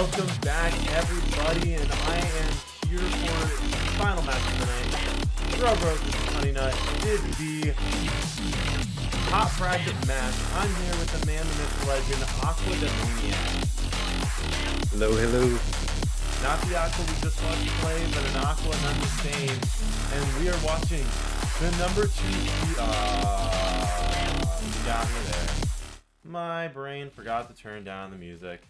Welcome back, everybody, and I am here for the final match of the night. Dcrl versus Honey Nut. It is the top bracket match. I'm here with the man, the myth, legend, Aqua the Maniac. Hello, hello. Not the Aqua we just watched play, but an Aqua none the same. And we are watching the number 2 seed. You got me there. My brain forgot to turn down the music.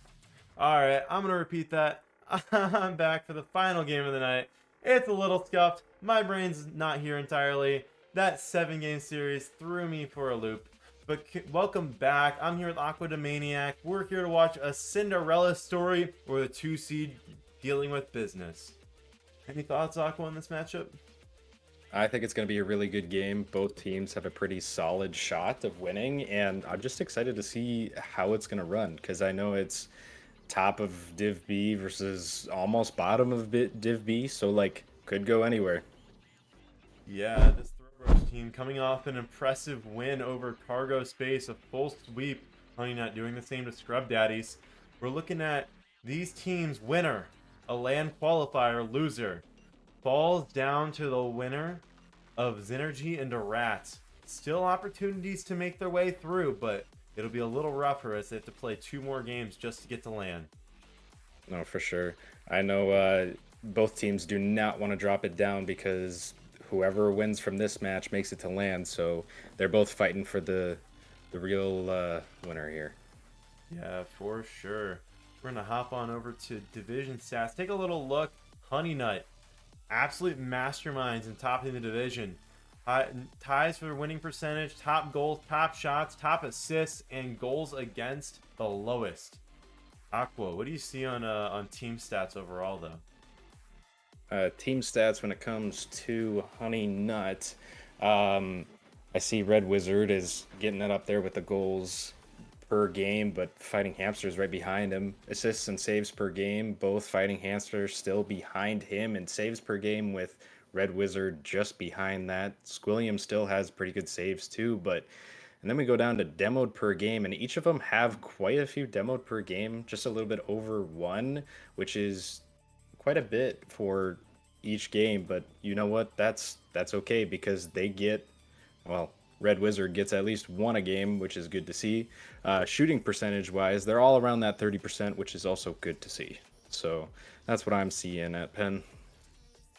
Alright, I'm going to repeat that. I'm back for the final game of the night. It's a little scuffed. My brain's not here entirely. That 7-game series threw me for a loop. But welcome back. I'm here with Aqua the Maniac. We're here to watch a Cinderella story or the 2 seed dealing with business. Any thoughts, Aqua, on this matchup? I think it's going to be a really good game. Both teams have a pretty solid shot of winning, and I'm just excited to see how it's going to run because I know it's top of Div B versus almost bottom of Div B, so like could go anywhere. Yeah, this Thoroughbros team coming off an impressive win over Cargo Space, a full sweep. Honey Nut doing the same to Scrub Daddies. We're looking at these teams' winner, a land qualifier loser, falls down to the winner of Xynergy and Rats. Still opportunities to make their way through, but it'll be a little rougher as they have to play 2 more games just to get to land. No, for sure. I know both teams do not want to drop it down because whoever wins from this match makes it to land, so they're both fighting for the real winner here. Yeah, for sure. We're going to hop on over to Division Stats. Take a little look. Honey Nut, absolute masterminds in topping the division. Ties for winning percentage, top goals, top shots, top assists, and goals against the lowest. Aqua, what do you see on team stats overall, though? Team stats when it comes to Honey Nut, I see Red Wizard is getting it up there with the goals per game, but Fighting Hamster's right behind him. Assists and saves per game, both Fighting Hamsters still behind him, and saves per game with Red Wizard just behind that. Squilliam still has pretty good saves too, but and then we go down to demoed per game, and each of them have quite a few demoed per game, just a little bit over 1, which is quite a bit for each game. But you know what? That's okay because they get, well, Red Wizard gets at least 1 a game, which is good to see. Shooting percentage wise, they're all around that 30%, which is also good to see. So that's what I'm seeing at Penn.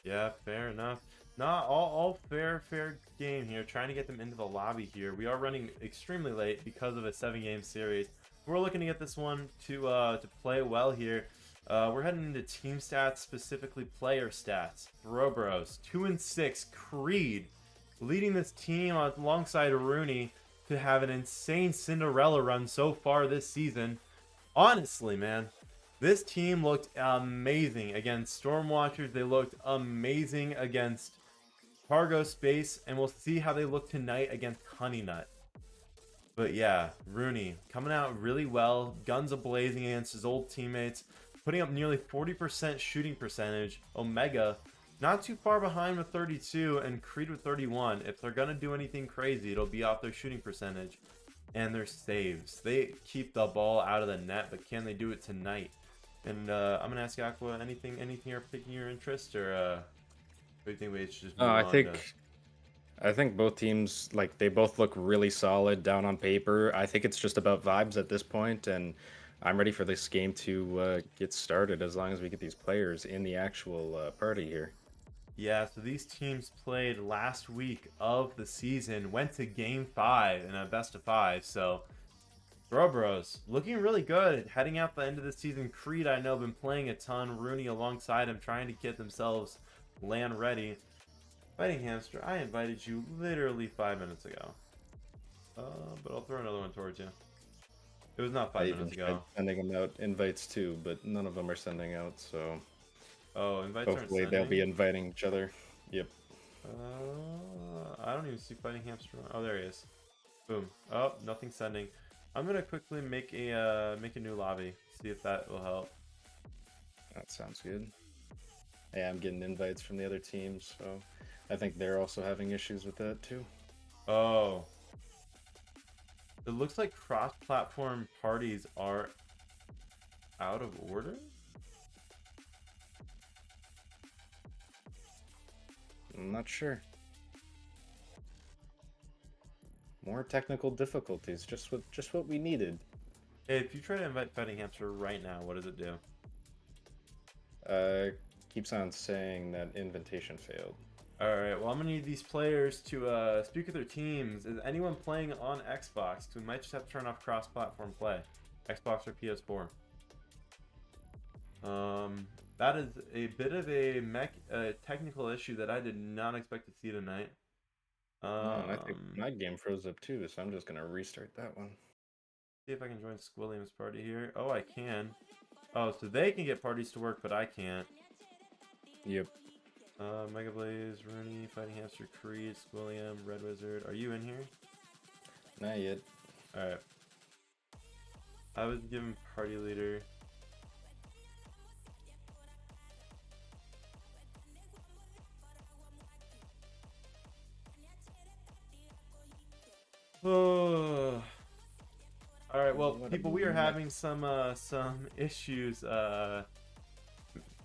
Yeah, fair enough. Not all fair game here. Trying to get them into the lobby here. We are running extremely late because of a 7-game series. We're looking to get this one to play well here. We're heading into team stats, specifically player stats. Thoroughbros 2-6. Creed leading this team alongside Rooney to have an insane Cinderella run so far this season. Honestly, man, this team looked amazing against Stormwatchers. They looked amazing against Cargo Space, and we'll see how they look tonight against Honey Nut. But yeah, Rooney coming out really well, guns a-blazing against his old teammates, putting up nearly 40% shooting percentage. Omega not too far behind with 32, and Creed with 31. If they're gonna do anything crazy, it'll be off their shooting percentage and their saves. They keep the ball out of the net, but can they do it tonight? And I'm gonna ask Aqua, anything you're picking your interest, or what do you think we should just move I on to? I think both teams, like, they both look really solid down on paper. I think it's just about vibes at this point, and I'm ready for this game to get started as long as we get these players in the actual party here. Yeah, so these teams played last week of the season, went to Game 5 in a best of 5, so Bros looking really good heading out the end of the season. Creed, I know, been playing a ton. Rooney alongside him, trying to get themselves land ready. Fighting Hamster, I invited you literally 5 minutes ago. But I'll throw another one towards you. It was not I 5 even minutes tried ago. sending them out invites too, but none of them are sending out, so Oh, invites aren't hopefully they'll be sending? inviting each other. Yep. I don't even see Fighting Hamster. Oh, there he is. Boom. Oh, nothing sending. I'm gonna quickly make a new lobby. See if that will help. That sounds good. Yeah, I'm getting invites from the other teams, so I think they're also having issues with that too. Oh, it looks like cross-platform parties are out of order. I'm not sure. More technical difficulties, just what we needed. Hey, if you try to invite Fighting Hamster right now, what does it do? Keeps on saying that invitation failed. Alright, well, I'm going to need these players to speak with their teams. Is anyone playing on Xbox? 'Cause we might just have to turn off cross-platform play. Xbox or PS4. That is a bit of a technical issue that I did not expect to see tonight. And I think my game froze up too, so I'm just gonna restart that one. See if I can join Squilliam's party here. Oh, I can. Oh, so they can get parties to work, but I can't. Yep. Mega Blaze, Rooney, Fighting Hamster, Creed, Squilliam, Red Wizard. Are you in here? Not yet. Alright. I was given party leader. Oh. Alright, well, people, we are having some issues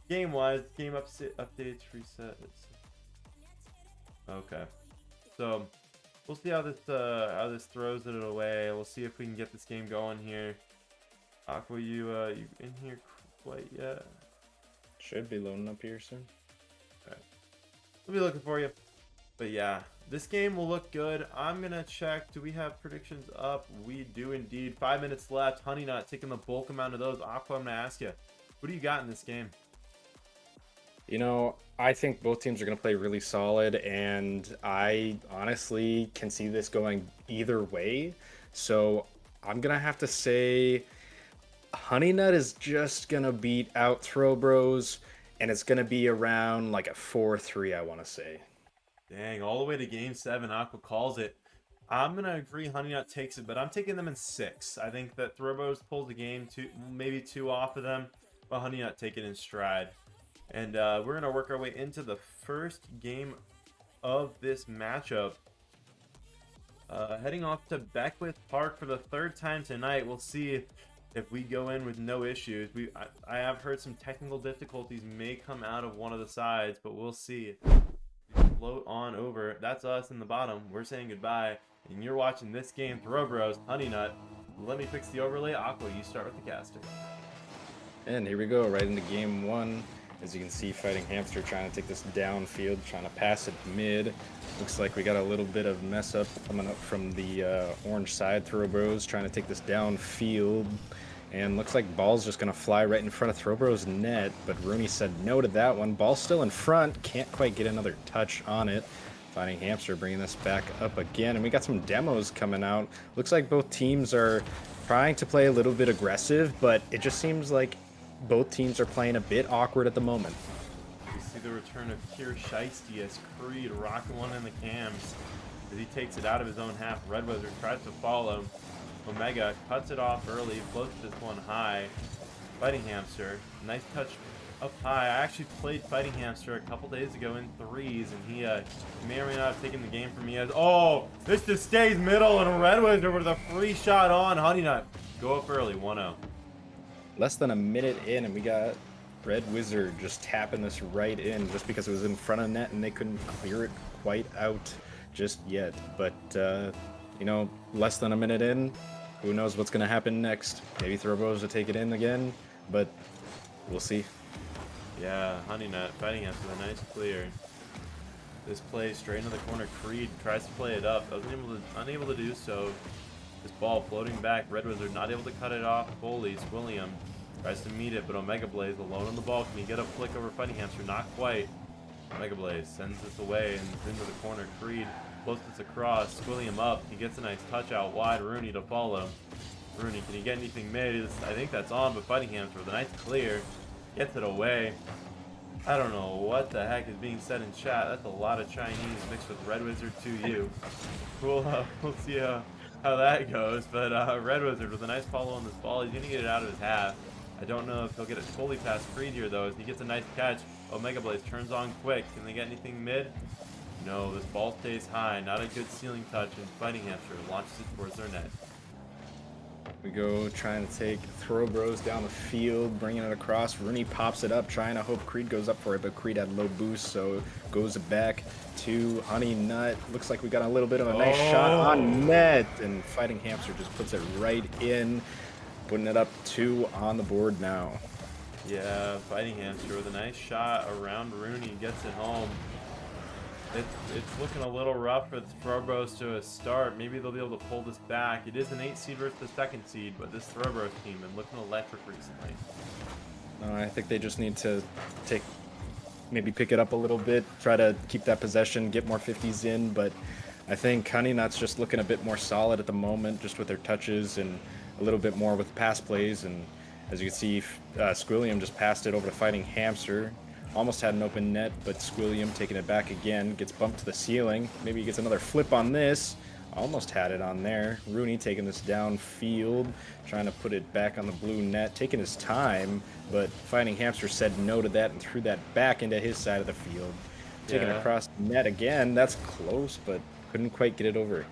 game-wise. Game updates, resets. Okay. So, we'll see how this throws it away. We'll see if we can get this game going here. Aqua, you in here quite yet? Should be loading up here soon. Okay. We'll be looking for you. But yeah, this game will look good. I'm gonna check. Do we have predictions up? We do indeed. 5 minutes left. Honey Nut taking the bulk amount of those. Aqua, I'm gonna ask you, what do you got in this game? You know, I think both teams are going to play really solid, and I honestly can see this going either way. So I'm going to have to say Honey Nut is just going to beat out Throw Bros, and it's going to be around like a 4-3, I want to say. Dang, all the way to game 7. Aqua calls it. I'm going to agree Honey Nut takes it, but I'm taking them in 6. I think that Throw Bros pulls the game, maybe 2 off of them, but Honey Nut take it in stride. And we're going to work our way into the first game of this matchup. Heading off to Beckwith Park for the 3rd time tonight. We'll see if we go in with no issues. I have heard some technical difficulties may come out of one of the sides, but we'll see. Float on over. That's us in the bottom. We're saying goodbye. And you're watching this game, Throw Bros, Honey Nut. Let me fix the overlay. Aqua, you start with the caster. And here we go, right into game 1. As you can see, Fighting Hamster trying to take this downfield, trying to pass it mid. Looks like we got a little bit of mess up coming up from the orange side. Throw Bros trying to take this downfield. And looks like ball's just going to fly right in front of Throw Bros net. But Rooney said no to that one. Ball's still in front. Can't quite get another touch on it. Fighting Hamster bringing this back up again. And we got some demos coming out. Looks like both teams are trying to play a little bit aggressive, but it just seems like both teams are playing a bit awkward at the moment. We see the return of Kier Shiesty as Creed rocking one in the cams. As he takes it out of his own half, Red Wizard tries to follow. Omega cuts it off early, floats this one high. Fighting Hamster, nice touch up high. I actually played Fighting Hamster a couple days ago in 3s, and he may or may not have taken the game from me. As this just stays middle, and Red Wizard with a free shot on Honey Nut. Go up early, 1-0. Less than a minute in, and we got Red Wizard just tapping this right in just because it was in front of net and they couldn't clear it quite out just yet. But, you know, less than a minute in, who knows what's going to happen next. Maybe Throw Bros will take it in again, but we'll see. Yeah, Honey Nut fighting us with a nice clear. This play straight into the corner. Creed tries to play it up, unable to do so. This ball floating back. Red Wizard not able to cut it off. Foley, William tries to meet it, but Omega Blaze alone on the ball. Can he get a flick over Fighting Hamster? Not quite. Omega Blaze sends this away and into the corner. Creed floats this across. William up. He gets a nice touch out wide. Rooney to follow. Rooney, can he get anything made? I think that's on, but Fighting Hamster with a nice clear. Gets it away. I don't know what the heck is being said in chat. That's a lot of Chinese mixed with Red Wizard to you. We'll see how that goes, but Red Wizard with a nice follow on this ball. He's gonna get it out of his half. I don't know if he'll get it fully past Creed here though, as he gets a nice catch. Omega Blaze turns on quick. Can they get anything mid? No, this ball stays high. Not a good ceiling touch, and Fighting Hamster launches it towards their net. We go trying to take Throw Bros down the field, bringing it across. Rooney pops it up, trying to hope Creed goes up for it, but Creed had low boost, so goes back to Honey Nut. Looks like we got a little bit of a nice shot on Oh. net, and Fighting Hamster just puts it right in, putting it up 2 on the board now. Yeah, Fighting Hamster with a nice shot around Rooney, gets it home. It's looking a little rough for the Throwbros to a start. Maybe they'll be able to pull this back. It is an 8 seed versus the 2nd seed, but this Throwbros team been looking electric recently. I think they just need to maybe pick it up a little bit, try to keep that possession, get more 50s in, but I think Honey Nut's just looking a bit more solid at the moment, just with their touches and a little bit more with pass plays. And as you can see, Squilliam just passed it over to Fighting Hamster. Almost had an open net, but Squilliam taking it back again, gets bumped to the ceiling. Maybe he gets another flip on this. Almost had it on there. Rooney taking this downfield, trying to put it back on the blue net, taking his time, but Fighting Hamster said no to that and threw that back into his side of the field. Taking it Yeah. across the net again. That's close, but couldn't quite get it over.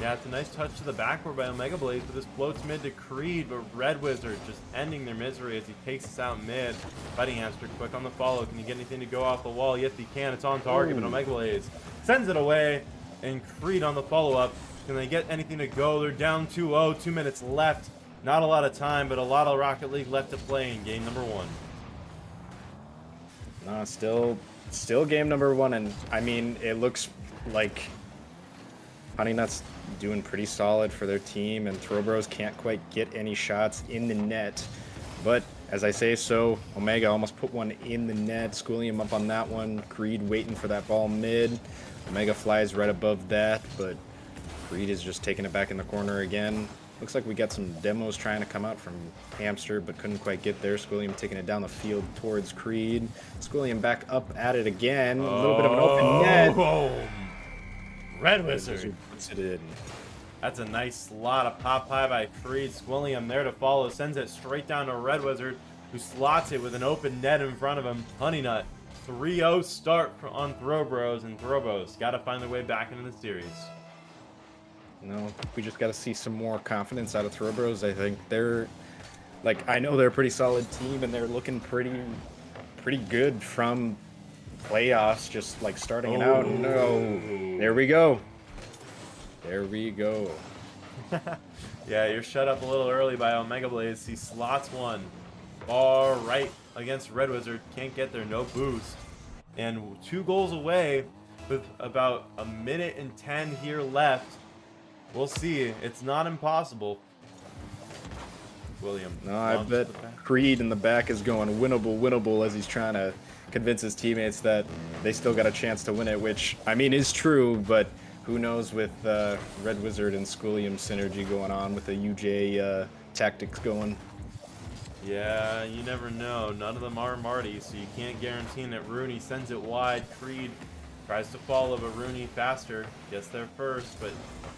Yeah, it's a nice touch to the backboard by Omega Blaze, but this floats mid to Creed, but Red Wizard just ending their misery as he takes us out mid. Fighting Hamster quick on the follow. Can he get anything to go off the wall? Yes, he can. It's on target, but Ooh. Omega Blaze sends it away, and Creed on the follow-up. Can they get anything to go? They're down 2-0, 2 minutes left. Not a lot of time, but a lot of Rocket League left to play in game number 1. No, still game number 1, and I mean, it looks like Honey Nut's doing pretty solid for their team, and Throwbros can't quite get any shots in the net. But as I say so, Omega almost put one in the net. Squilliam up on that one. Creed waiting for that ball mid. Omega flies right above that, but Creed is just taking it back in the corner again. Looks like we got some demos trying to come out from Hamster, but couldn't quite get there. Squilliam taking it down the field towards Creed. Squilliam back up at it again. A little bit of an open net. Oh, Red Wizard. Puts it in. That's a nice slot, a pop high by Creed. Squilliam there to follow, sends it straight down to Red Wizard, who slots it with an open net in front of him. Honey Nut, 3-0 start on Throwbros, and Throwbros got to find their way back into the series. No, we just got to see some more confidence out of Throwbros. I think they're, like, I know they're a pretty solid team, and they're looking pretty good from playoffs, just like starting it out. No, there we go. There we go. Yeah, you're shut up a little early by Omega Blaze. He slots one. Far right against Red Wizard. Can't get there, no boost. And 2 goals away with about a minute and 10 here left. We'll see. It's not impossible. William. No, I bet Creed in the back is going winnable as he's trying to convince his teammates that they still got a chance to win it, which, I mean, is true, but who knows with Red Wizard and Squilliam synergy going on with the UJ tactics going. Yeah, you never know. None of them are Marty, so you can't guarantee that. Rooney sends it wide. Creed tries to follow, but Rooney faster. Gets there first, but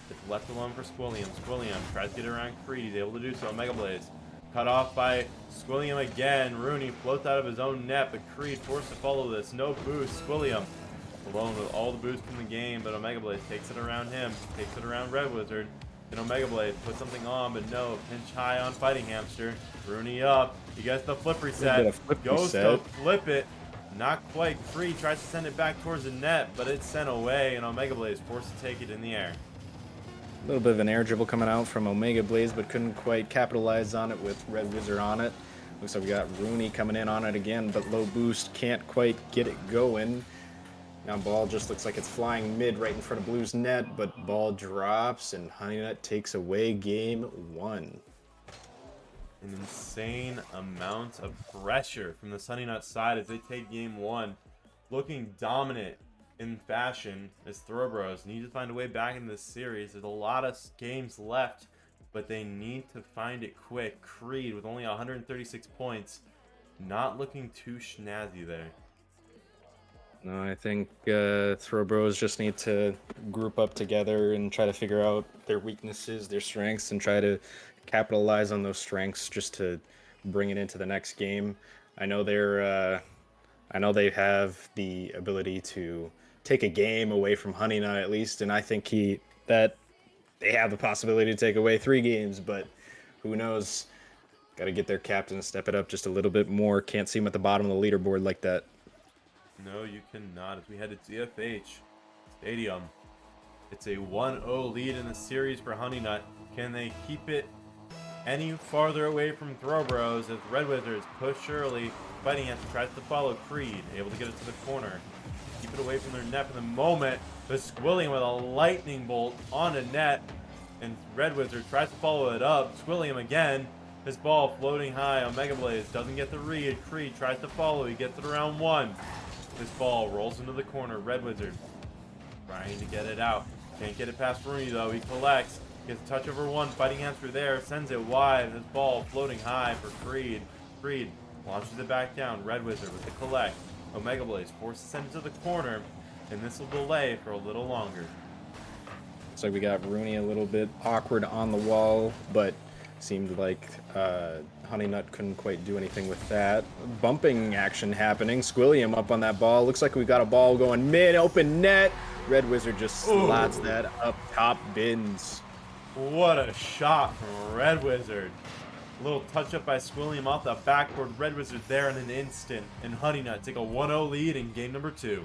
it's left alone for Squilliam. Squilliam tries to get around Creed. He's able to do so. Mega Blaze cut off by Squilliam again. Rooney floats out of his own net, but Creed forced to follow this. No boost. Squilliam alone with all the boost in the game, but Omega Blaze takes it around him. Takes it around Red Wizard. And Omega Blade puts something on, but no. Pinch high on Fighting Hamster. Rooney up. He gets the flip reset. Goes to flip it. Not quite free. Tries to send it back towards the net, but it's sent away, and Omega Blade is forced to take it in the air. A little bit of an air dribble coming out from Omega Blaze, but couldn't quite capitalize on it with Red Wizard on it. Looks like we got Rooney coming in on it again, but low boost. Can't quite get it going. Now ball just looks like it's flying mid right in front of Blue's net, but ball drops and Honey Nut takes away game 1. An insane amount of pressure from the Sunny Nut side as they take game 1. Looking dominant in fashion as Throwbros need to find a way back in this series. There's a lot of games left, but they need to find it quick. Creed with only 136 points. Not looking too snazzy there. No, I think Throwbros just need to group up together and try to figure out their weaknesses, their strengths, and try to capitalize on those strengths just to bring it into the next game. I know they have the ability to take a game away from Honey Nut at least, and I think that they have the possibility to take away 3 games, but who knows? Got to get their captain to step it up just a little bit more. Can't see him at the bottom of the leaderboard like that. No, you cannot. As we head to TFH Stadium, it's a 1-0 lead in the series for Honey Nut. Can they keep it any farther away from Throw Bros as Red Wizards push early? Fighting Hamster tries to follow Creed, able to get it to the corner. Keep it away from their net for the moment. The Squilliam with a lightning bolt on a net, and Red Wizard tries to follow it up. Squilliam again. His ball floating high on Mega Blaze. Doesn't get the read. Creed tries to follow. He gets it around one. This ball rolls into the corner. Red Wizard trying to get it out. Can't get it past Rooney though. He collects. Gets a touch over one. Fighting Hamster there. Sends it wide. This ball floating high for Creed. Creed launches it back down. Red Wizard with the collect. Omega Blaze forces to send it to the corner. And this will delay for a little longer. So we got Rooney a little bit awkward on the wall, but seemed like Honey Nut couldn't quite do anything with that. Bumping action happening. Squilliam up on that ball. Looks like we got a ball going mid, open net. Red Wizard just slots that up top bins. What a shot from Red Wizard. A little touch up by Squilliam off the backboard. Red Wizard there in an instant. And Honey Nut take a 1-0 lead in game number 2.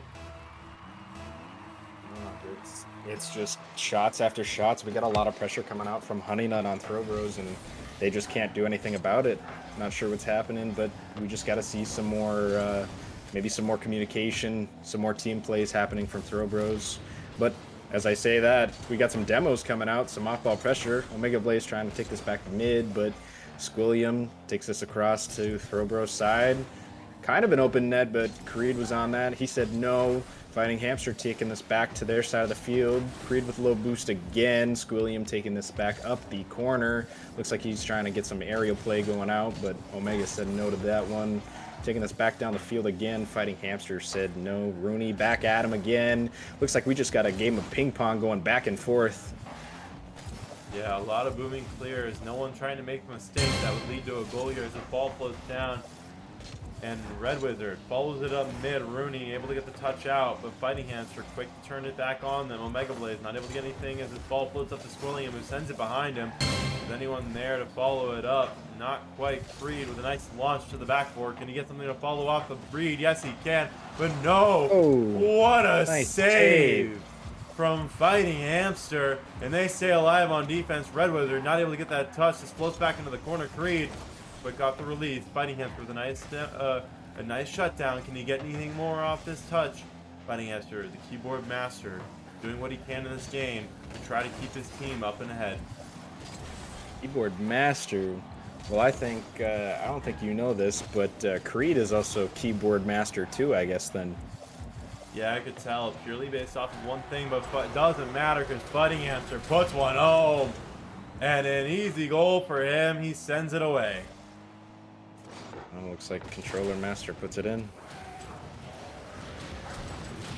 It's just shots after shots. We got a lot of pressure coming out from Honey Nut on Throw Bros, and they just can't do anything about it. Not sure what's happening, but we just got to see some more, maybe some more communication, some more team plays happening from Throw Bros. But as I say that, we got some demos coming out, some off-ball pressure. Omega Blaze trying to take this back to mid, but Squilliam takes this across to Throw Bros side. Kind of an open net, but Creed was on that. He said no. Fighting Hamster taking this back to their side of the field. Creed with low boost again. Squilliam taking this back up the corner. Looks like he's trying to get some aerial play going out, but Omega said no to that one. Taking this back down the field again. Fighting Hamster said no. Rooney back at him again. Looks like we just got a game of ping pong going back and forth. Yeah, a lot of booming clears. No one trying to make a mistake that would lead to a goal here as the ball floats down. And Red Wizard follows it up mid. Rooney able to get the touch out, but Fighting Hamster quick to turn it back on them. Omega Blaze not able to get anything as his ball floats up to Squilliam, who sends it behind him. Is anyone there to follow it up? Not quite. Creed with a nice launch to the backboard. Can he get something to follow off of Creed? Yes, he can. But no! Oh, What a nice save from Fighting Hamster. And they stay alive on defense. Red Wizard not able to get that touch. This floats back into the corner. Creed but got the release. Fighting Hamster with a nice shutdown. Can he get anything more off this touch? Fighting Hamster, the keyboard master, doing what he can in this game to try to keep his team up and ahead. Keyboard master. Well, I think, I don't think you know this, but Creed is also keyboard master too, I guess, then. Yeah, I could tell purely based off of one thing, but it doesn't matter because Fighting Hamster puts one home. And an easy goal for him. He sends it away. Oh, looks like controller master puts it in.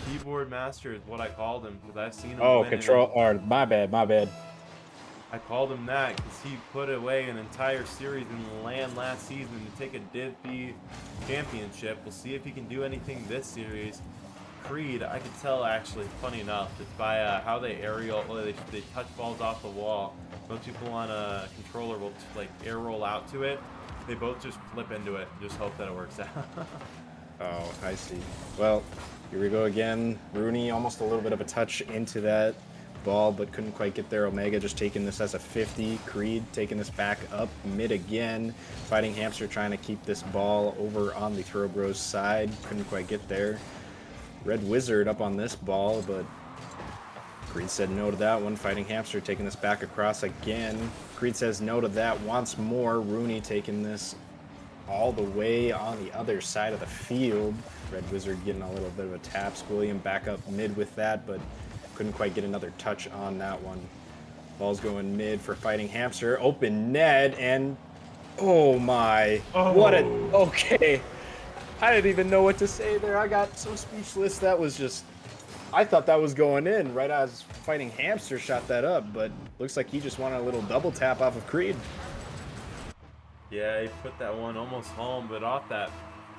Keyboard master is what I called him because I've seen him. Oh, control. Or my bad. I called him that because he put away an entire series in land last season to take a Div B championship. We'll see if he can do anything this series. Creed, I could tell actually, funny enough, just by how they aerial, they touch balls off the wall. Most people on a controller will like air roll out to it. They both just flip into it and just hope that it works out. Oh, I see. Well, here we go again. Rooney almost a little bit of a touch into that ball, but couldn't quite get there. Omega just taking this as a 50. Creed taking this back up mid again. Fighting Hamster trying to keep this ball over on the Throw Bros side. Couldn't quite get there. Red Wizard up on this ball, but Creed said no to that one. Fighting Hamster taking this back across again. Creed says no to that once more. Rooney taking this all the way on the other side of the field. Red Wizard getting a little bit of a tap. Squilliam back up mid with that, but couldn't quite get another touch on that one. Ball's going mid for Fighting Hamster. Open net, and oh my. Oh. What a. Okay. I didn't even know what to say there. I got so speechless. That was just. I thought that was going in right as Fighting Hamster shot that up, but looks like he just wanted a little double tap off of Creed. Yeah, he put that one almost home, but off that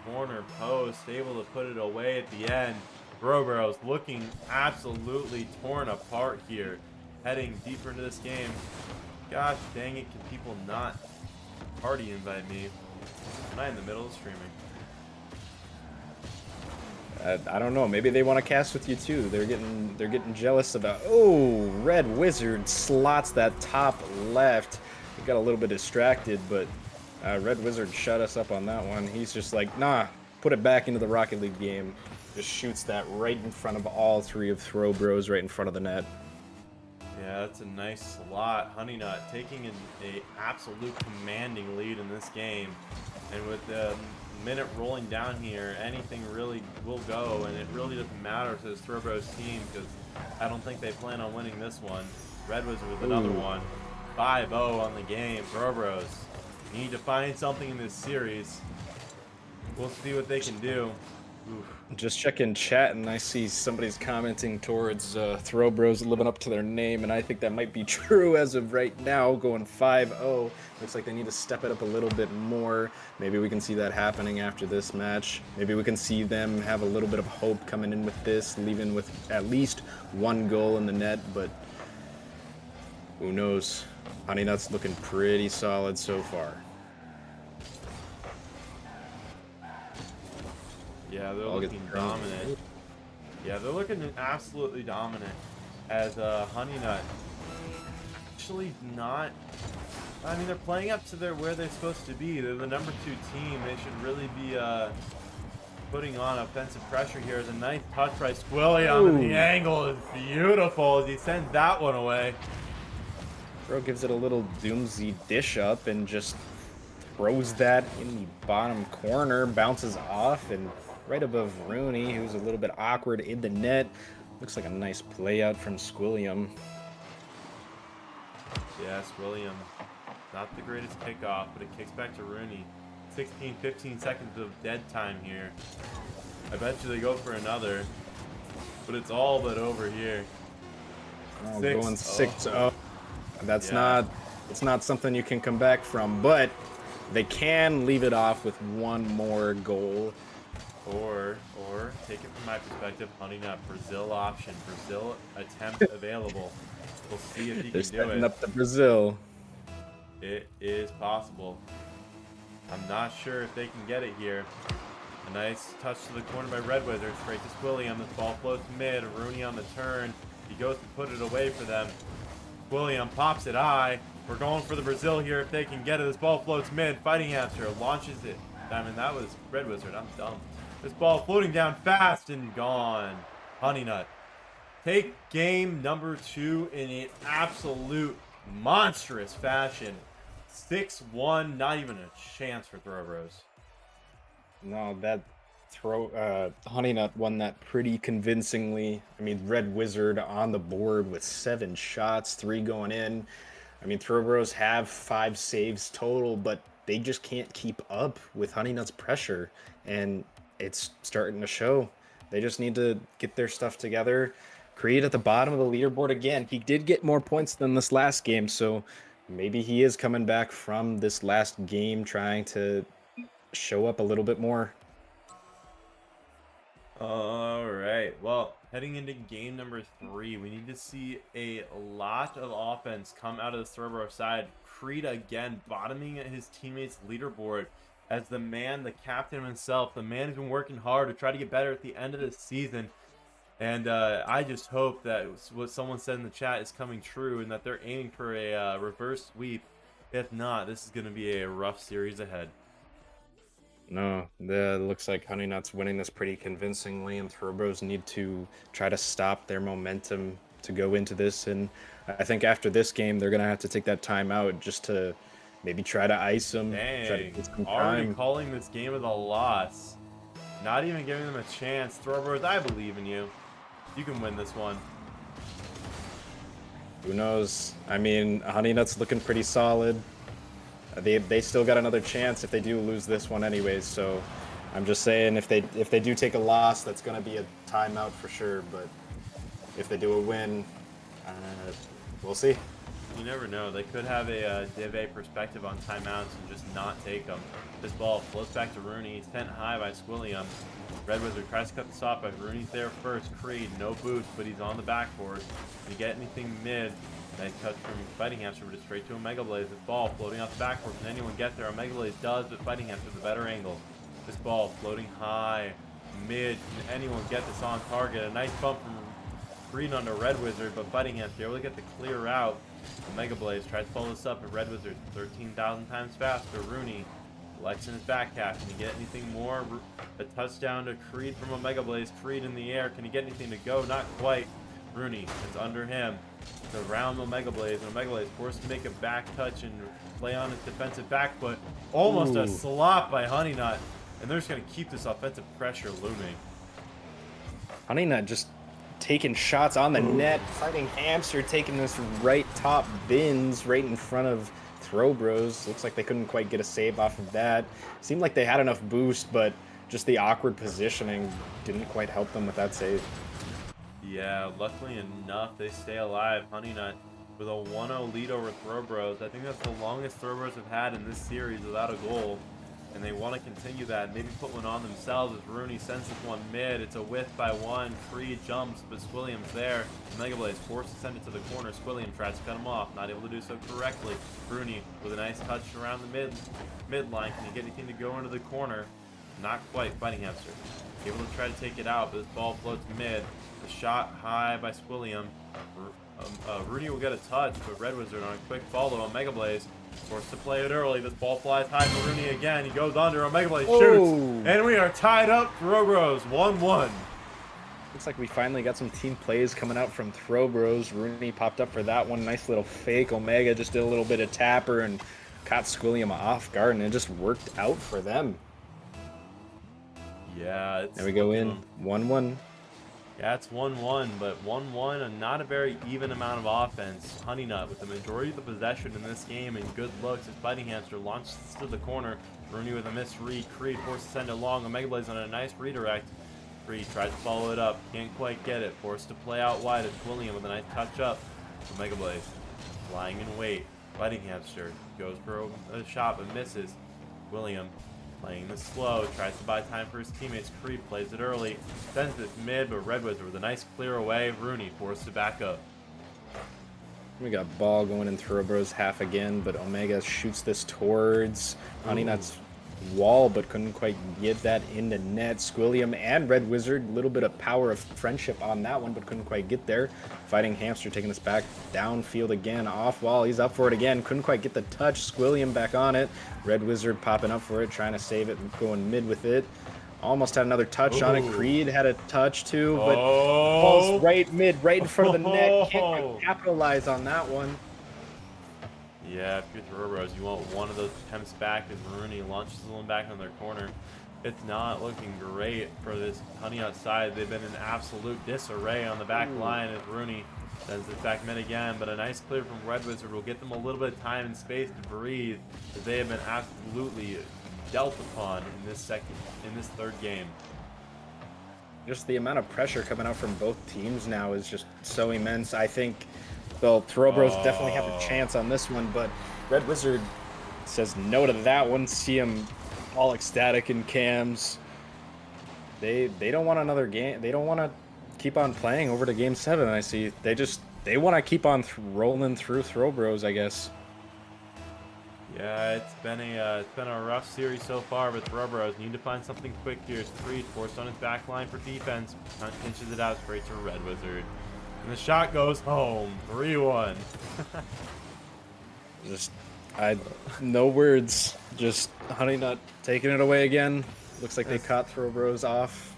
corner post, able to put it away at the end. Bros looking absolutely torn apart here, heading deeper into this game. Gosh dang it, can people not party invite me? Am I in the middle of streaming? I don't know. Maybe they want to cast with you too. They're getting jealous about. Oh, Red Wizard slots that top left. He got a little bit distracted, but Red Wizard shut us up on that one. He's just like, nah, put it back into the Rocket League game. Just shoots that right in front of all three of Throw Bros, right in front of the net. Yeah, that's a nice slot. Honey Nut taking a absolute commanding lead in this game. And with the minute rolling down here, anything really will go, and it really doesn't matter to this Throwbros team because I don't think they plan on winning this one. Red Wizard with another one. 5-0 on the game. Throwbros need to find something in this series. We'll see what they can do. Oof. Just checking chat, and I see somebody's commenting towards Throw Bros living up to their name, and I think that might be true as of right now, going 5-0. Looks like they need to step it up a little bit more. Maybe we can see that happening after this match. Maybe we can see them have a little bit of hope coming in with this, leaving with at least one goal in the net, but who knows? Honey Nut's looking pretty solid so far. Yeah, they're looking dominant. Yeah, they're looking absolutely dominant as Honey Nut actually not. I mean, they're playing up to where they're supposed to be. They're the number 2 team. They should really be putting on offensive pressure here. As a nice touch by Squilliam, and the angle is beautiful as he sends that one away. Bro gives it a little doomsy dish up and just throws that in the bottom corner, bounces off, and right above Rooney, who's a little bit awkward in the net. Looks like a nice play out from Squilliam. Yeah, Squilliam, not the greatest kickoff, but it kicks back to Rooney. 15 seconds of dead time here. I bet you they go for another, but it's all but over here. Oh, going 6-0. That's it's not something you can come back from, but they can leave it off with one more goal. Or take it from my perspective, Honey Nut, Brazil option, Brazil attempt available. We'll see if he They're can do it. setting up the Brazil. It is possible. I'm not sure if they can get it here. A nice touch to the corner by Red Wizard, straight to Squilliam. This ball floats mid. Rooney on the turn. He goes to put it away for them. Squilliam pops it high. We're going for the Brazil here if they can get it. This ball floats mid. Fighting Hamster launches it. I mean, that was Red Wizard. I'm dumb. This ball floating down fast and gone. Honey Nut take game number 2 in an absolute monstrous fashion. 6-1, not even a chance for Throwbros. No, that Honey Nut won that pretty convincingly. I mean, Red Wizard on the board with 7 shots, 3 going in. I mean, Throwbros have 5 saves total, but they just can't keep up with Honey Nut's pressure, and it's starting to show. They just need to get their stuff together. Creed at the bottom of the leaderboard again. He did get more points than this last game, so maybe he is coming back from this last game trying to show up a little bit more. All right. Well, heading into game number 3, we need to see a lot of offense come out of the Throwbro side. Creed again bottoming at his teammates' leaderboard as the man, the captain himself, the man who's been working hard to try to get better at the end of the season. And I just hope that what someone said in the chat is coming true and that they're aiming for a reverse sweep. If not, this is going to be a rough series ahead. No, it looks like Honey Nut's winning this pretty convincingly, and Throwbros need to try to stop their momentum to go into this. And I think after this game, they're going to have to take that time out just to maybe try to ice them. Dang, try to get some already time. calling this game as a loss. Not even giving them a chance. Throwbros, I believe in you. You can win this one. Who knows? I mean, Honey Nut's looking pretty solid. They still got another chance if they do lose this one anyways, so I'm just saying if they do take a loss, that's going to be a timeout for sure, but if they do a win, we'll see. You never know. They could have a Div A perspective on timeouts and just not take them. This ball floats back to Rooney. He's sent high by Squilliam. Red Wizard tries to cut this off, but Rooney's there first. Creed, no boost, but he's on the backboard. Can he get anything mid? Nice touch from Fighting Hamster, but it's straight to Omega Blaze. This ball floating off the backboard. Can anyone get there? Omega Blaze does, but Fighting Hamster with a better angle. This ball floating high, mid. Can anyone get this on target? A nice bump from Green onto Red Wizard, but Fighting Hamster able to get the clear out. Omega Blaze tries to follow this up, but Red Wizard 13,000 times faster. Rooney Lex in his back half. Can he get anything more? A touchdown to Creed from Omega Blaze. Creed in the air. Can he get anything to go? Not quite. Rooney, it's under him. It's around Omega Blaze, and Omega Blaze forced to make a back touch and play on his defensive back foot. Almost a slop by Honey Nut, and they're just going to keep this offensive pressure looming. Honey Nut just taking shots on the net. Fighting Hamster taking this right top bins right in front of Throw Bros. Looks like they couldn't quite get a save off of that. Seemed like they had enough boost, but just the awkward positioning didn't quite help them with that save. Yeah, luckily enough, they stay alive. Honey Nut with a 1-0 lead over Throw Bros. I think that's the longest Throw Bros have had in this series without a goal, and they want to continue that. Maybe put one on themselves as Rooney sends this one mid. It's a whiff by one. Creed jumps, but Squilliam's there. Mega Blaze forced to send it to the corner. Squilliam tries to cut him off, not able to do so correctly. Rooney with a nice touch around the midline. Can he get anything to go into the corner? Not quite. Fighting Hamster able to try to take it out, but this ball floats mid. The shot high by Squilliam. Rooney will get a touch, but Red Wizard on a quick follow on Mega Blaze. Forced to play it early. This ball flies high for Rooney again. He goes under. Omega Blaze shoots. And we are tied up. Throw Bros 1-1. Looks like we finally got some team plays coming out from Throw Bros. Rooney popped up for that one. Nice little fake. Omega just did a little bit of tapper and caught Squilliam off guard, and it just worked out for them. Yeah, it's there we go in 1-1. Yeah, it's 1-1, but 1-1 and not a very even amount of offense. Honey Nut with the majority of the possession in this game and good looks as Fighting Hamster launches to the corner. Rooney with a misread. Creed forced to send it long. Omega Blaze on a nice redirect. Creed tries to follow it up. Can't quite get it. Forced to play out wide as William with a nice touch up. Omega Blaze lying in wait. Fighting Hamster goes for a shot but misses. William playing this slow, tries to buy time for his teammates. Creed plays it early, sends this mid, but Red Wizard with a nice clear away. Rooney forced to back up. We got ball going in Throw Bros half again, but Omega shoots this towards Honey Nut's wall, but couldn't quite get that into net. Squilliam and Red Wizard, a little bit of power of friendship on that one, but couldn't quite get there. Fighting Hamster taking this back downfield again, off wall. He's up for it again, couldn't quite get the touch. Squilliam back on it. Red Wizard popping up for it, trying to save it and going mid with it. Almost had another touch on it. Creed had a touch too, but falls right mid, right in front of the net. Can't quite capitalize on that one. Yeah, if you're Throw Bros, you want one of those attempts back as Rooney launches one back on their corner. It's not looking great for this Honey outside. They've been in absolute disarray on the back line as Rooney sends this back mid again, but a nice clear from Red Wizard will get them a little bit of time and space to breathe as they have been absolutely dealt upon in this third game. Just the amount of pressure coming out from both teams now is just so immense. I think the Throw Bros definitely have a chance on this one, but Red Wizard says no to that one. See him all ecstatic in cams. They don't want another game. They don't want to keep on playing over to Game 7. I see. They want to keep on rolling through Throw Bros, I guess. Yeah, it's been a rough series so far, but Throw Bros need to find something quick here. Creed forced on his back line for defense. Pinches it out straight to Red Wizard. And the shot goes home. 3-1. No words. Just Honey Nut taking it away again. Looks like they caught Throw Bros off.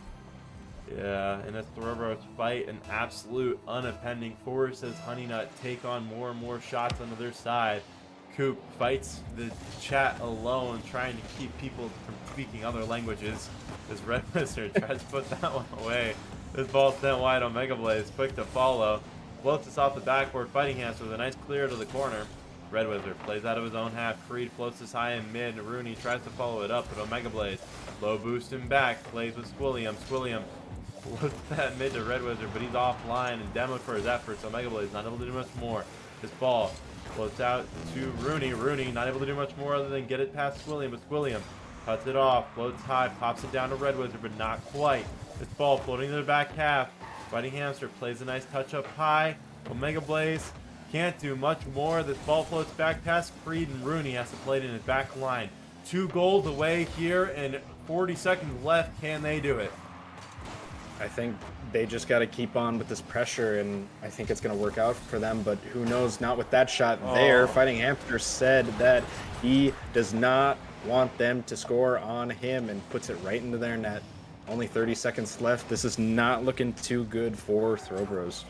Yeah, and as Throw Bros fight an absolute unoffending force as Honey Nut take on more and more shots on their side. Coop fights the chat alone, trying to keep people from speaking other languages. As Red Wizard tries to put that one away. This ball sent wide on Mega Blaze, quick to follow. Floats us off the backboard. Fighting Hamster with a nice clear to the corner. Red Wizard plays out of his own half. Creed floats this high in mid. Rooney tries to follow it up, but Omega Blaze low boost him back. Plays with Squilliam. Squilliam floats that mid to Red Wizard, but he's offline and demoed for his efforts. Omega Blaze not able to do much more. This ball floats out to Rooney. Rooney not able to do much more other than get it past Squilliam, but Squilliam cuts it off, floats high, pops it down to Red Wizard, but not quite. This ball floating to the back half. Fighting Hamster plays a nice touch up high. Omega Blaze Can't do much more. This ball floats back past Creed, and Rooney has to play it in his back line. 2 goals away here and 40 seconds left. Can they do it? I think they just got to keep on with this pressure, and I think it's going to work out for them. But who knows? Not with that shot there. Fighting Hamster said that he does not want them to score on him and puts it right into their net. Only 30 seconds left. This is not looking too good for Throwbros.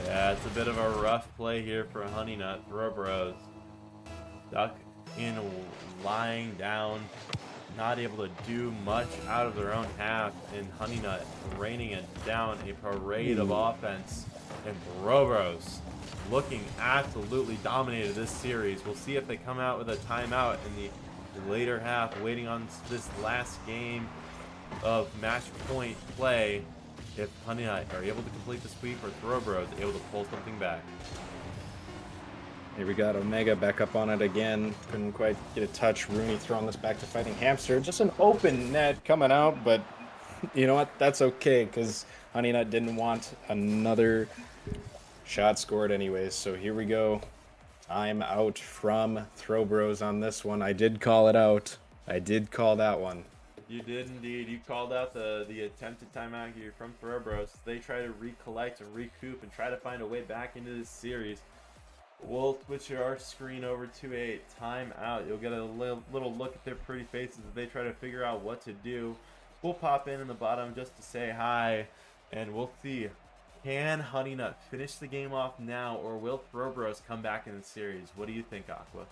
Yeah, it's a bit of a rough play here for Honey Nut. Throwbros stuck in lying down, not able to do much out of their own half, and Honey Nut raining it down, a parade of offense, and Throwbros looking absolutely dominated this series. We'll see if they come out with a timeout in the later half, waiting on this last game of match point play. If Honey Nut are able to complete the sweep, or Throwbros able to pull something back. Here we got Omega back up on it again. Couldn't quite get a touch. Rooney throwing this back to Fighting Hamster. Just an open net coming out, but you know what? That's okay, because Honey Nut didn't want another shot scored anyways. So here we go. I'm out from Throwbros on this one. I did call it out. I did call that one. You did indeed. You called out the attempted timeout here from Throwbros. They try to recollect and recoup and try to find a way back into this series. We'll switch our screen over to a timeout. You'll get a little look at their pretty faces as they try to figure out what to do. We'll pop in the bottom just to say hi, and we'll see. Can Honey Nut finish the game off now, or will Throwbros come back in the series? What do you think, Aqua?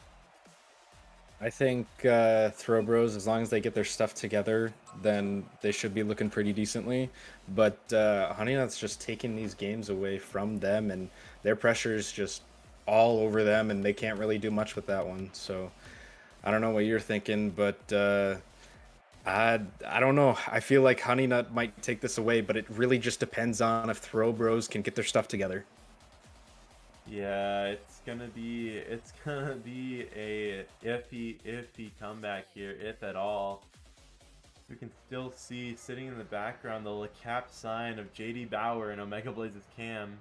I think Throwbros, as long as they get their stuff together, then they should be looking pretty decently. But Honey Nut's just taking these games away from them, and their pressure is just all over them, and they can't really do much with that one. So I don't know what you're thinking, but I don't know. I feel like Honey Nut might take this away, but it really just depends on if Throwbros can get their stuff together. Yeah, it's gonna be a iffy comeback here, if at all. We can still see sitting in the background the capped sign of JD Bauer and Omega Blaze's cam.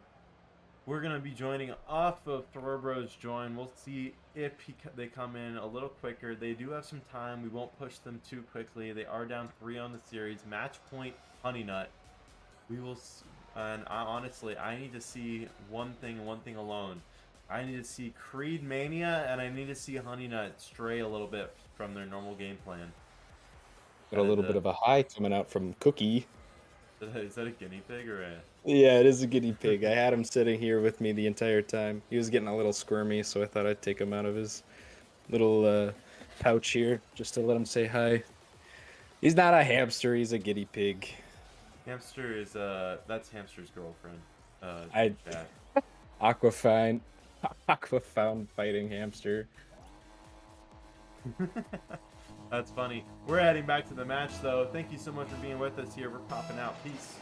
We're gonna be joining off of Throwbros join. We'll see if they come in a little quicker. They do have some time. We won't push them too quickly. They are down 3 on the series. Match point Honey Nut. We will. And honestly, I need to see one thing alone. I need to see Creed Mania, and I need to see Honey Nut stray a little bit from their normal game plan. Got a little bit of a high coming out from Cookie. Is that a guinea pig or a... Yeah, it is a guinea pig. I had him sitting here with me the entire time. He was getting a little squirmy, so I thought I'd take him out of his little pouch here just to let him say hi. He's not a hamster, he's a guinea pig. Hamster is that's Hamster's girlfriend. Aquafine Fighting Hamster. That's funny. We're heading back to the match, though. Thank you so much for being with us here. We're popping out. Peace.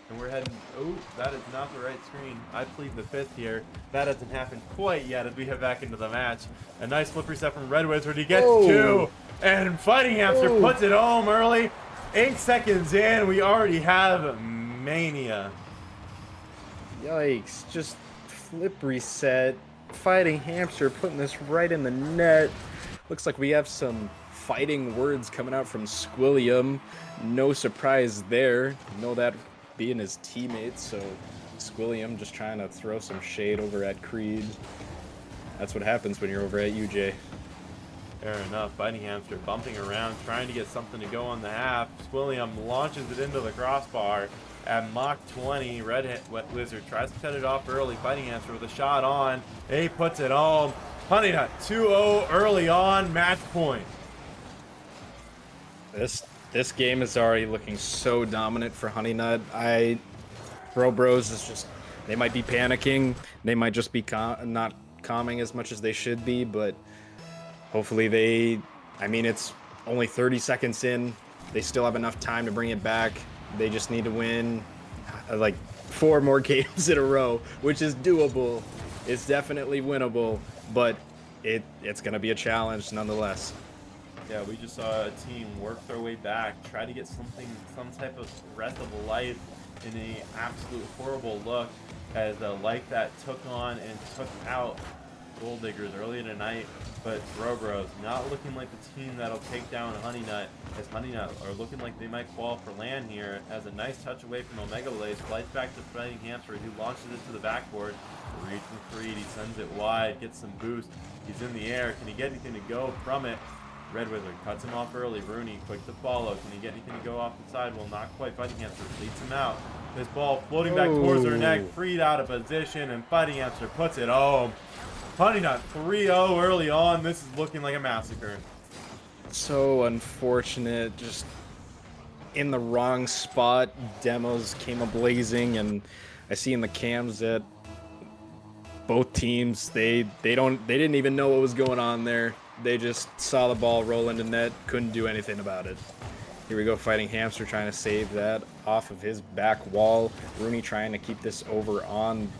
And we're heading... Oh, that is not the right screen. I plead the fifth here. That hasn't happened quite yet as we head back into the match. A nice flip reset from Red Wizard. He gets 2. And Fighting Hamster puts it home early. 8 seconds in, we already have Mania. Yikes. Just flip reset. Fighting Hamster putting this right in the net. Looks like we have some fighting words coming out from Squilliam. No surprise there. You know that being his teammate, so Squilliam just trying to throw some shade over at Creed. That's what happens when you're over at UJ. Fair enough. Fighting Hamster bumping around, trying to get something to go on the half. Squilliam launches it into the crossbar at Mach 20. Red Wizard tries to cut it off early. Fighting Hamster with a shot on. He puts it home. Honey Nut 2-0 early on, match point. This game is already looking so dominant for Honey Nut. Throwbros is just, they might be panicking. They might just be not calming as much as they should be, but hopefully it's only 30 seconds in. They still have enough time to bring it back. They just need to win like 4 more games in a row, which is doable. It's definitely winnable, but it's going to be a challenge nonetheless. Yeah, we just saw a team work their way back, try to get some type of breath of life in a absolute horrible look. as like that took on and took out Gold Diggers earlier tonight. But Bros not looking like the team that'll take down Honey Nut, as Honey Nut are looking like they might fall for land here. As a nice touch away from Omega Blaze, flights back to Fighting Hamster, who launches it to the backboard. Read from Creed, he sends it wide, gets some boost. He's in the air. Can he get anything to go from it? Red Wizard cuts him off early. Rooney quick to follow. Can he get anything to go off the side? Well, not quite. Fighting Hamster leads him out. This ball floating back towards her neck. Creed out of position, and Fighting Hamster puts it home. Honey Nut 3-0 early on. This is looking like a massacre. So unfortunate. Just in the wrong spot. Demos came a-blazing, and I see in the cams that both teams, they didn't even know what was going on there. They just saw the ball roll into net, couldn't do anything about it. Here we go, Fighting Hamster trying to save that off of his back wall. Rooney trying to keep this over on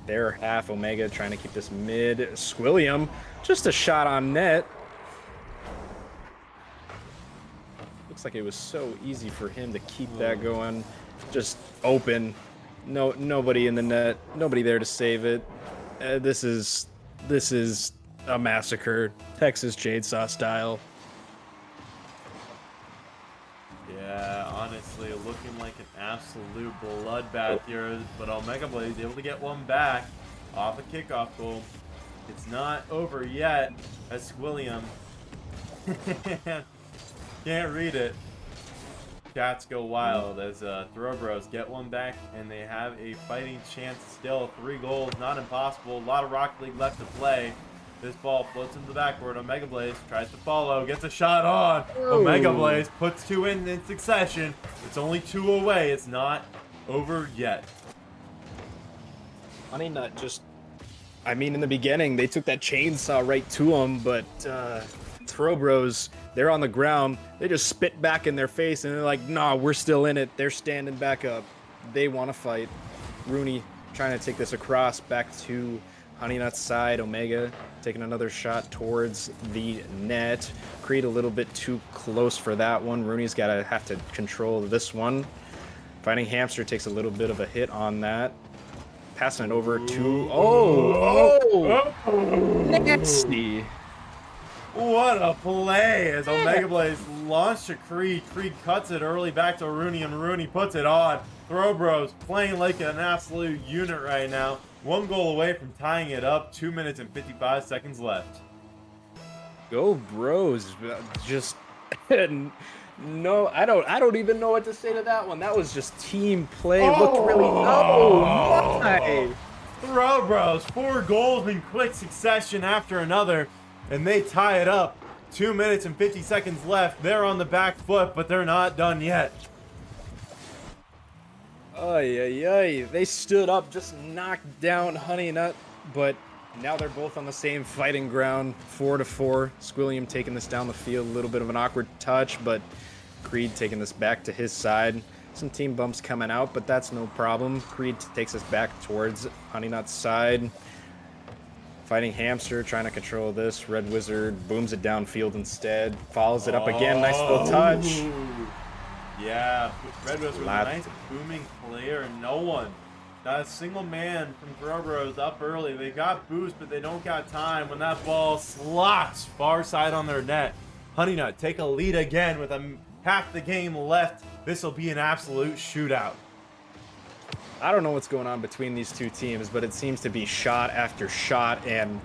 their half. Omega trying to keep this mid. Squilliam, just a shot on net. Looks like it was so easy for him to keep that going. Just open. Nobody in the net. Nobody there to save it. This is a massacre, Texas Chainsaw style. Yeah, honestly, looking like an absolute bloodbath here, but Omega Blaze able to get one back off a kickoff goal. It's not over yet, as Squilliam can't read it. Cats go wild as Bros get one back, and they have a fighting chance still. 3 goals, not impossible. A lot of Rocket League left to play. This ball floats into the backboard. Omega Blaze tries to follow, gets a shot on. Ooh. Omega Blaze puts 2 in succession. It's only 2 away. It's not over yet. Honey Nut just, I mean, in the beginning, they took that chainsaw right to him, but Bros, they're on the ground. They just spit back in their face, and they're like, nah, we're still in it. They're standing back up. They want to fight. Rooney trying to take this across back to Honey Nut's side. Omega taking another shot towards the net. Creed a little bit too close for that one. Rooney's got to have to control this one. Fighting Hamster takes a little bit of a hit on that. Passing it over to... Oh! Nasty! What a play as Omega Blaze launched to Creed. Creed cuts it early back to Rooney, and Rooney puts it on. Bros playing like an absolute unit right now. 1 goal away from tying it up. 2 minutes and 55 seconds left. Go Bros. Just no, I don't even know what to say to that one. That was just team play. Looked really my. Bros 4 goals in quick succession after another, and they tie it up. 2 minutes and 50 seconds left. They're on the back foot, but they're not done yet. They stood up, just knocked down Honey Nut, but now they're both on the same fighting ground, 4-4. Squilliam taking this down the field, a little bit of an awkward touch, but Creed taking this back to his side. Some team bumps coming out, but that's no problem. Creed takes us back towards Honey Nut's side. Fighting Hamster trying to control this. Red Wizard booms it downfield instead. Follows it up again. Nice little touch. Yeah, Red Wizard was a nice booming player, and no one, not a single man from Bros up early. They got boost, but they don't got time when that ball slots far side on their net. Honey Nut take a lead again with half the game left. This will be an absolute shootout. I don't know what's going on between these two teams, but it seems to be shot after shot, and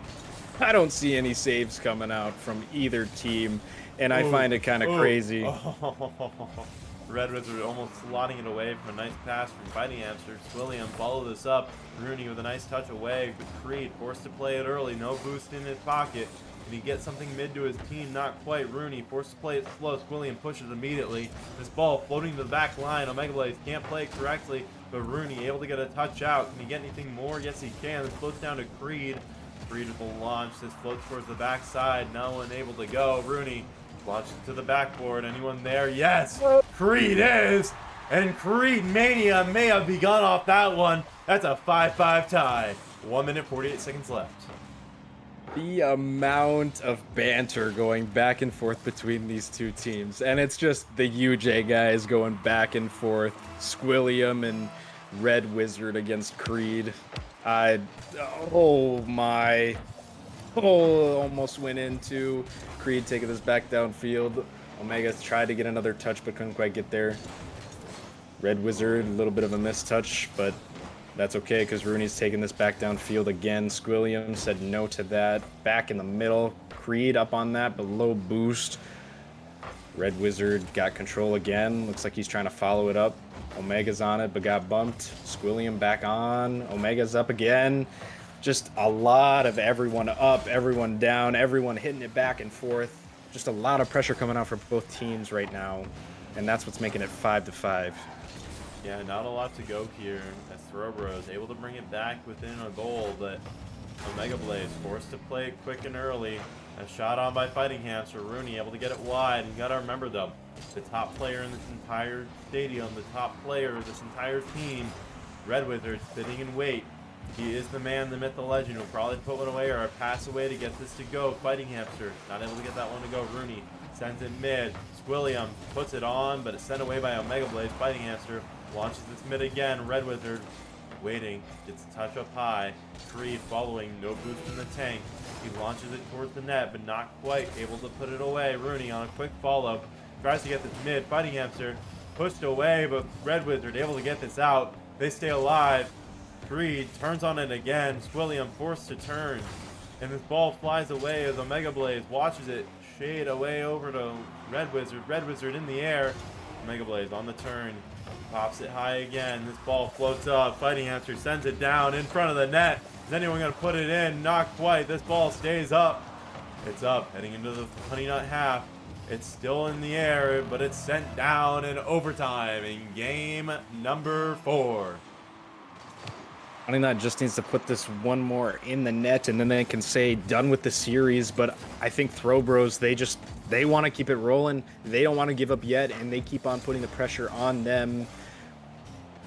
I don't see any saves coming out from either team, and I find it kind of crazy. Red Wizard almost slotting it away from a nice pass from Fighting Hamster. Squilliam follow this up. Rooney with a nice touch away, but Creed forced to play it early. No boost in his pocket. Can he get something mid to his team? Not quite. Rooney forced to play it slow. Squilliam pushes immediately. This ball floating to the back line. Omega Blaze can't play it correctly, but Rooney able to get a touch out. Can he get anything more? Yes, he can. This floats down to Creed. Creed with the launch. This floats towards the backside. No one able to go. Rooney launches to the backboard. Anyone there? Yes! Creed is! And Creed Mania may have begun off that one. That's a 5-5 tie. 1 minute, 48 seconds left. The amount of banter going back and forth between these two teams. And it's just the UJ guys going back and forth. Squilliam and Red Wizard against Creed. I, oh my. Oh, almost went into Creed taking this back downfield. Omega tried to get another touch, but couldn't quite get there. Red Wizard, a little bit of a missed touch, but that's okay because Rooney's taking this back downfield again. Squilliam said no to that. Back in the middle. Creed up on that, but low boost. Red Wizard got control again. Looks like he's trying to follow it up. Omega's on it, but got bumped. Squilliam back on. Omega's up again. Just a lot of everyone up, everyone down, everyone hitting it back and forth. Just a lot of pressure coming out for both teams right now. And that's what's making it 5-5. Yeah, not a lot to go here as Throwbros able to bring it back within a goal, but Omega Blaze forced to play it quick and early. A shot on by Fighting Hamster. Rooney able to get it wide. And you gotta remember though, the top player in this entire stadium, the top player of this entire team, Red Wizard, sitting in wait. He is the man, the myth, the legend who'll probably put one away or a pass away to get this to go. Fighting Hamster, not able to get that one to go. Rooney sends it mid. Squilliam puts it on, but it's sent away by Omega Blaze. Fighting Hamster launches its mid again. Red Wizard waiting, gets a touch up high. Creed following, no boost in the tank. He launches it towards the net, but not quite able to put it away. Rooney on a quick follow, tries to get this mid. Fighting Hamster pushed away, but Red Wizard able to get this out. They stay alive. Creed turns on it again. Squilliam forced to turn, and this ball flies away as Omega Blaze watches it shade away over to Red Wizard. Red Wizard in the air. Omega Blaze on the turn. Pops it high again. This ball floats up. Fighting Hamster sends it down in front of the net. Is anyone going to put it in? Not quite. This ball stays up. It's up, heading into the Honey Nut half. It's still in the air, but it's sent down in overtime in game number 4. Honey Nut just needs to put this one more in the net, and then they can say done with the series. But I think Throwbros, they want to keep it rolling. They don't want to give up yet, and they keep on putting the pressure on them.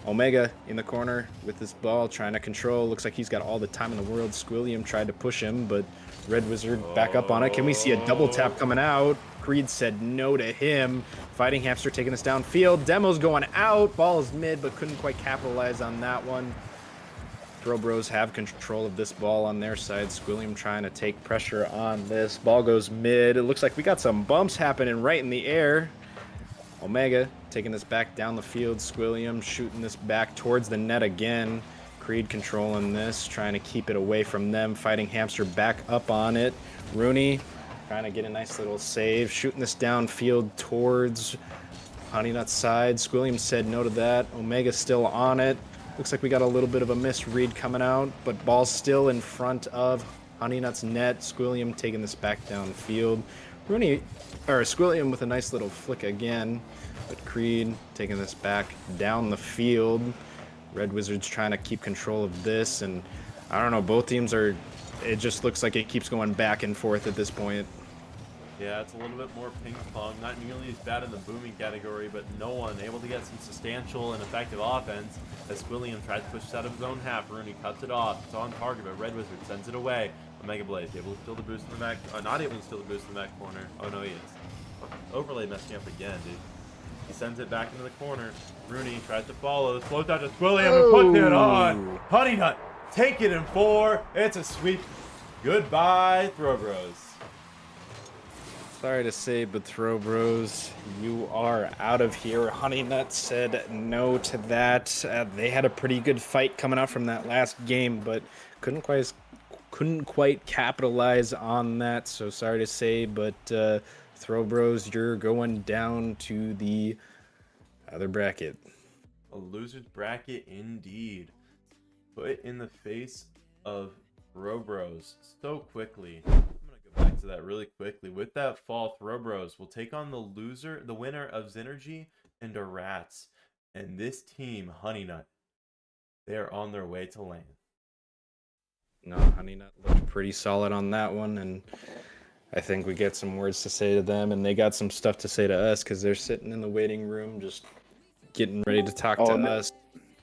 Omega in the corner with this ball, trying to control. Looks like he's got all the time in the world. Squilliam tried to push him, but Red Wizard back up on it. Can we see a double tap coming out? Creed said no to him. Fighting Hamster taking us downfield. Demo's going out. Ball is mid, but couldn't quite capitalize on that one. Throwbros have control of this ball on their side. Squilliam trying to take pressure on this. Ball goes mid. It looks like we got some bumps happening right in the air. Omega taking this back down the field. Squilliam shooting this back towards the net again. Creed controlling this, trying to keep it away from them. Fighting Hamster back up on it. Rooney trying to get a nice little save. Shooting this downfield towards Honey Nut's side. Squilliam said no to that. Omega still on it. Looks like we got a little bit of a misread coming out, but ball's still in front of Honey Nut's net. Squilliam taking this back downfield. Squilliam with a nice little flick again, but Creed taking this back down the field. Red Wizards trying to keep control of this, and I don't know, both teams it just looks like it keeps going back and forth at this point. Yeah, it's a little bit more ping pong, not nearly as bad in the booming category, but no one able to get some substantial and effective offense as Squilliam tries to push this out of his own half. Rooney cuts it off. It's on target, but Red Wizard sends it away. Omega Blaze able to steal the boost in the back, not able to steal the boost in the back corner. Oh no, he is. Overlay messing up again, dude. He sends it back into the corner. Rooney tries to follow. Floats out to Squilliam and puts it on. Honey Nut, take it in 4. It's a sweep. Goodbye, Throwbros. Sorry to say, but Throwbros, you are out of here. Honey Nut said no to that. They had a pretty good fight coming out from that last game, but couldn't quite capitalize on that. So sorry to say, but Throwbros, you're going down to the other bracket. A loser's bracket indeed. Put in the face of Throwbros so quickly. Back to that really quickly. With that fall, Throwbros will take on the winner of Zynergy and Rats. And this team, Honey Nut, they are on their way to land. No, Honey Nut looked pretty solid on that one, and I think we get some words to say to them, and they got some stuff to say to us because they're sitting in the waiting room just getting ready to talk to us.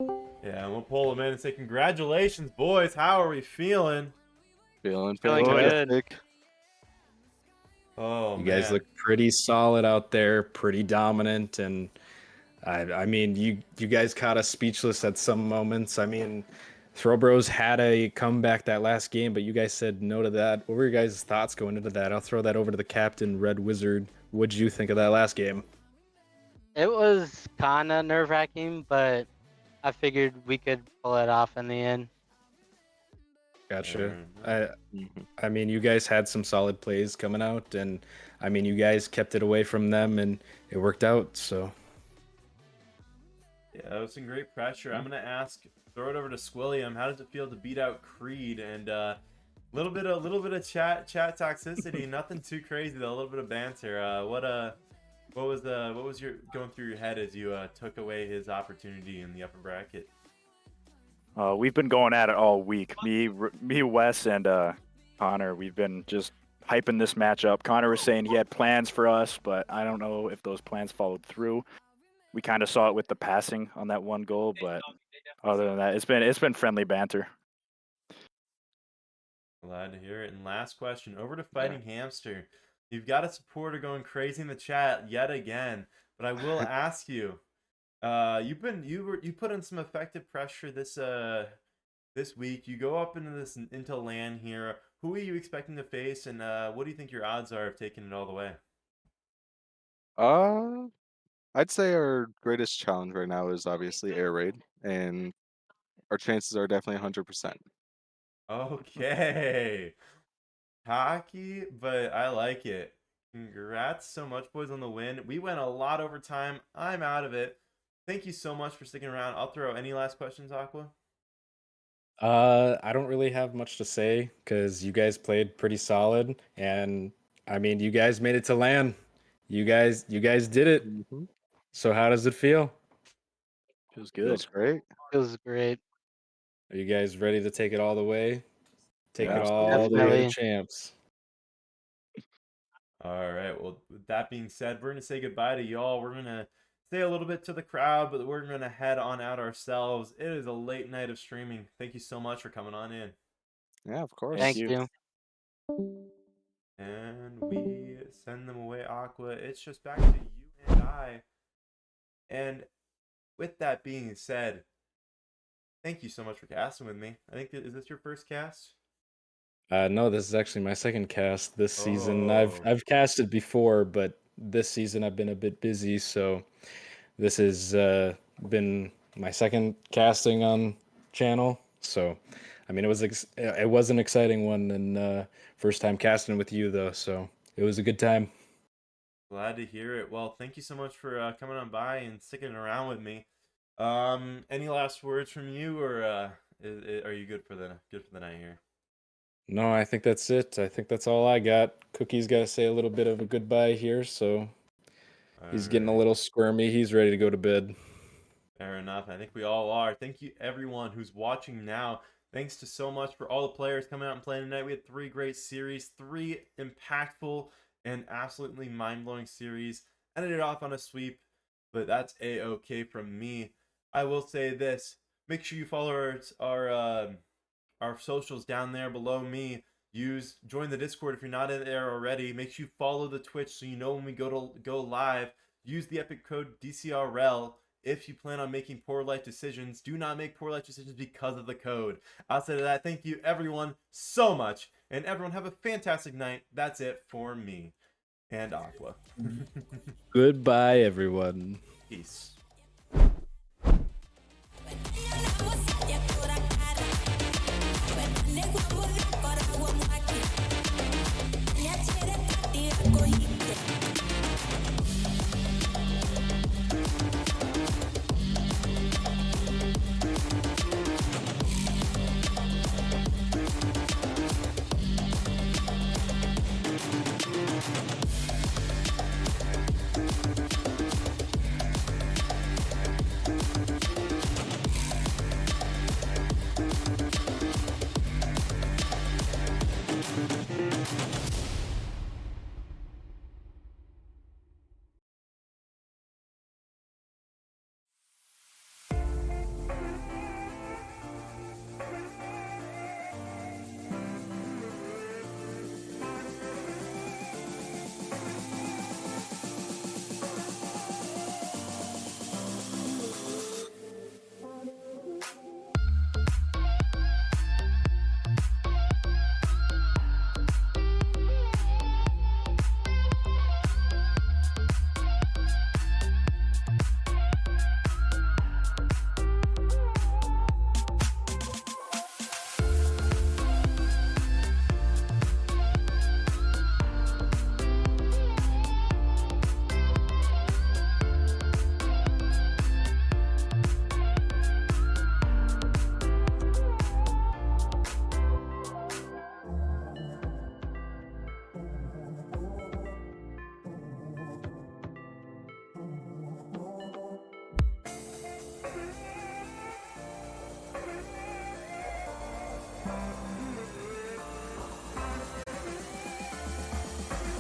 Yeah, and we'll pull them in and say, congratulations, boys. How are we feeling? Feeling good. Oh, you guys look pretty solid out there, pretty dominant, and I mean, you guys caught us speechless at some moments. I mean, Throwbros had a comeback that last game, but you guys said no to that. What were your guys' thoughts going into that? I'll throw that over to the captain, Red Wizard. What'd you think of that last game? It was kind of nerve-wracking, but I figured we could pull it off in the end. Gotcha. Fair Mhm. I mean, you guys had some solid plays coming out, and I mean, you guys kept it away from them, and it worked out. So Yeah, that was some great pressure. I'm gonna ask, throw it over to Squilliam. How does it feel to beat out Creed? And little bit of chat toxicity. Nothing too crazy though. A little bit of banter. What was your going through your head as you took away his opportunity in the upper bracket? We've been going at it all week. Me, Wes, and Connor. We've been just hyping this match up. Connor was saying he had plans for us, but I don't know if those plans followed through. We kind of saw it with the passing on that one goal, but other than that, it's been friendly banter. Glad to hear it. And last question, over to Fighting Hamster. You've got a supporter going crazy in the chat yet again, but I will ask you. You put in some effective pressure this week. You go up into LAN here. Who are you expecting to face, and what do you think your odds are of taking it all the way? I'd say our greatest challenge right now is obviously air raid, and our chances are definitely 100%. Okay. Hockey, but I like it. Congrats so much, boys, on the win. We went a lot over time. I'm out of it. Thank you so much for sticking around. I'll throw any last questions, Aqua. I don't really have much to say because you guys played pretty solid, and I mean, you guys made it to LAN. You guys did it. Mhm. So how does it feel? Feels good. Feels great. Feels great. Are you guys ready to take it all the way? Take Yeah, it all the way to Definitely. champs. All right. Well, with that being said, we're going to say goodbye to y'all. We're going to say a little bit to the crowd, but we're going to head on out ourselves. It is a late night of streaming. Thank you so much for coming on in. Yeah, of course. Thank you. you. And we send them away, Aqua. It's just back to you and I. And with that being said, thank you so much for casting with me. I think is this your first cast? No, this is actually my second cast this season. Oh. I've casted before, but this season I've been a bit busy, so this has been my second casting on channel. So, I mean, it was an exciting one, and first time casting with you though, so it was a good time. Glad to hear it. Well, thank you so much for coming on by and sticking around with me. Any last words from you, or are you good for the night here? No, I think that's it. I think that's all I got. Cookie's got to say a little bit of a goodbye here, so he's getting a Alright. little squirmy. He's ready to go to bed. Fair enough. I think we all are. Thank you, everyone who's watching now. Thanks to so much for all the players coming out and playing tonight. We had 3 great series, 3 impactful and absolutely mind-blowing series. Ended it off on a sweep, but that's a-okay from me. I will say this: make sure you follow our socials down there below me. Join the Discord if you're not in there already. Make sure you follow the Twitch so you know when we go live. Use the epic code Dcrl if you plan on making poor life decisions. Do not make poor life decisions because of the code. Outside of that, thank you everyone so much, and everyone have a fantastic night. That's it for me and Aqua. Goodbye, everyone. Peace.